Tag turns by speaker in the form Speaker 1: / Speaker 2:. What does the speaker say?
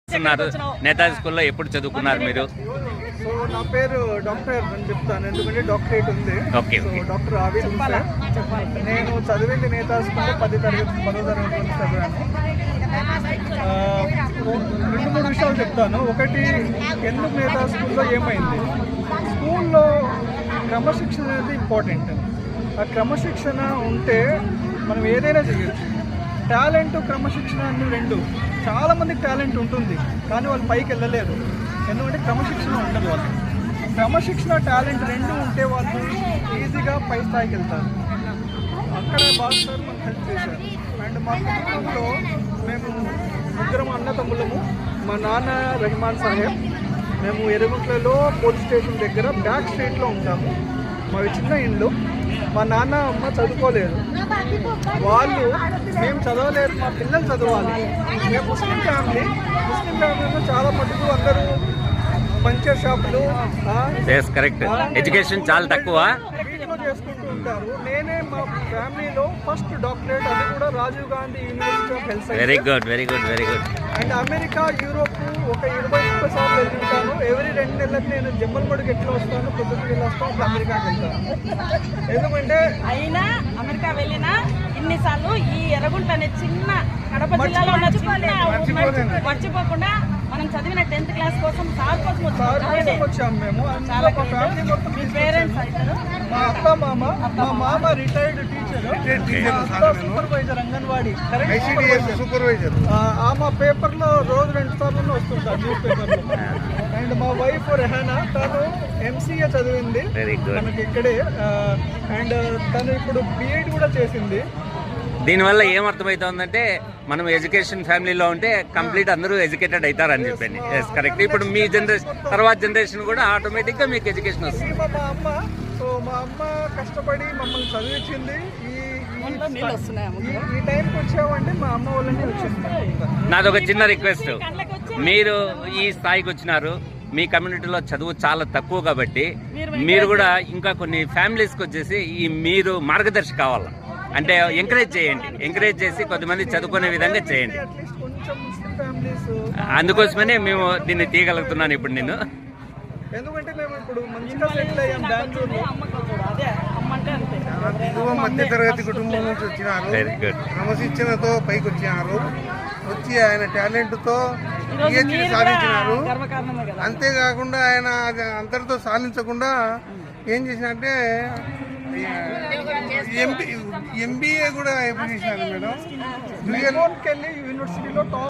Speaker 1: నేతాజీ స్కూల్లో ఎప్పుడు చదువుకున్నారు మీరు?
Speaker 2: సో నా పేరు డాక్టర్ అని చెప్తాను, ఎందుకంటే డాక్టరేట్ ఉంది.
Speaker 1: Okay.
Speaker 2: So doctor Avid Hussain. నేను చదివింది నేతాజీ స్కూల్లో 10వ తరగతి వరకు చదివాను. 2-3 విషయాలు చెప్తాను. ఒకటి, ఎందుకు నేతాజీ స్కూల్లో ఏమైంది, స్కూల్లో క్రమశిక్షణ అనేది ఇంపార్టెంట్. ఆ క్రమశిక్షణ ఉంటే మనం ఏదైనా చేయొచ్చు. టాలెంట్, క్రమశిక్షణ అన్ని రెండు. చాలామందికి టాలెంట్ ఉంటుంది కానీ వాళ్ళు పైకి వెళ్ళలేరు, ఎందుకంటే క్రమశిక్షణ ఉండదు. వాళ్ళు క్రమశిక్షణ, టాలెంట్ రెండు ఉంటే వాళ్ళు ఈజీగా పై స్థాయికి వెళ్తారు. అక్కడ బాగా సార్ మనకు హెల్ప్ చేశారు. అండ్ మా కుటుంబంలో మేము 3 అన్నతమ్ములము. మా నాన్న రెహమాన్ సాహెబ్. మేము ఎర్రగుంట్లలో పోలీస్ స్టేషన్ దగ్గర బ్యాక్ స్ట్రీట్లో ఉంటాము. మావి చిన్న ఇల్లు. మా నాన్న అమ్మ చదువుకోలేదు. వాళ్ళు మేము చదవలేదు, మా పిల్లలు చదవాలి. మేము ముస్లిం ఫ్యామిలీలో చాలా మటుకు అందరూ పంచర్ షాపులు,
Speaker 1: కరెక్ట్, ఎడ్యుకేషన్ చాలా తక్కువ
Speaker 2: చేసుకుంటూ ఉంటారు. నేనే మా ఫ్యామిలీలో ఫస్ట్ డాక్టరేట్, అది కూడా Rajiv Gandhi university of health science.
Speaker 1: Very good, very good, very good.
Speaker 2: And America, Europe ఒక 20-30 సార్లు వెళ్తుంటాను. ఎవ్రీ 2 నెలలకు నేను జమ్మలమడుగు ఎట్లా వస్తాను, పొద్దుకు వెళ్ళి వస్తాను, అప్పుడు అమెరికాకి వెళ్తాను. ఎందుకంటే
Speaker 3: అయినా అమెరికా వెళ్ళినా ఇన్నిసార్లు ఈ ఎర్రగుంట అనే చిన్న కడప జిల్లాలో మర్చిపోకుండా మనం చదివిన 10th క్లాస్ కోసం సార్ కోసం
Speaker 2: వచ్చాము మేము.
Speaker 3: చాలా
Speaker 2: ఫ్యామిలీ మొత్తం.
Speaker 3: మీ పేరెంట్స్ అవుతారు.
Speaker 2: మా అత్త మామ, మా మామ retired teacher, supervisor, anganwadi supervisor. మా పేపర్లో రోజు 2 సార్లు వస్తుంటారు, న్యూస్ పేపర్లో. అండ్ మా వైఫ్ రెహానా, తను MCA చదివింది మనకి ఇక్కడే. అండ్ తను ఇప్పుడు BEd కూడా చేసింది.
Speaker 1: దీనివల్ల ఏమర్థమవుతుందంటే మనం ఎడ్యుకేషన్ ఫ్యామిలీలో ఉంటే కంప్లీట్ అందరూ ఎడ్యుకేటెడ్ అవుతారని చెప్పండి. Yes, correct. ఇప్పుడు మీ తర్వాత జనరేషన్ కూడా ఆటోమేటిక్గా మీకు ఎడ్యుకేషన్ వస్తుంది.
Speaker 2: మా అమ్మ, సో మా అమ్మ కష్టపడి మమ్మల్ని చదివించింది. ఈ టైంకి వచ్చామంటే మా అమ్మ వాళ్ళని వచ్చింది.
Speaker 1: నాదొక చిన్న రిక్వెస్ట్, మీరు ఈ స్థాయికి వచ్చినారు, మీ కమ్యూనిటీలో చదువు చాలా తక్కువ కాబట్టి మీరు కూడా ఇంకా కొన్ని ఫ్యామిలీస్కి వచ్చేసి మీరు మార్గదర్శి కావాలి. అంటే ఎంకరేజ్ చేసి కొంతమంది చదువుకునే విధంగా చేయండి. అందుకోసమనే మేము దీన్ని తీయగలుగుతున్నాను ఇప్పుడు నేను.
Speaker 2: ఎందుకంటే మేము ఇప్పుడు మంచిగా సెటిల్ అయ్యాం బెంగళూరులో.
Speaker 4: మధ్య తరగతి కుటుంబం నుంచి వచ్చినారు, క్రమశిక్షణతో పైకి వచ్చినారు. వచ్చి ఆయన టాలెంట్తో PhD సాధించినారు. అంతేకాకుండా ఆయన అంతటితో సాధించకుండా ఏం చేసినంటే MBA కూడా చేసినారు మేడం.
Speaker 2: యూనివర్సిటీలో టాప్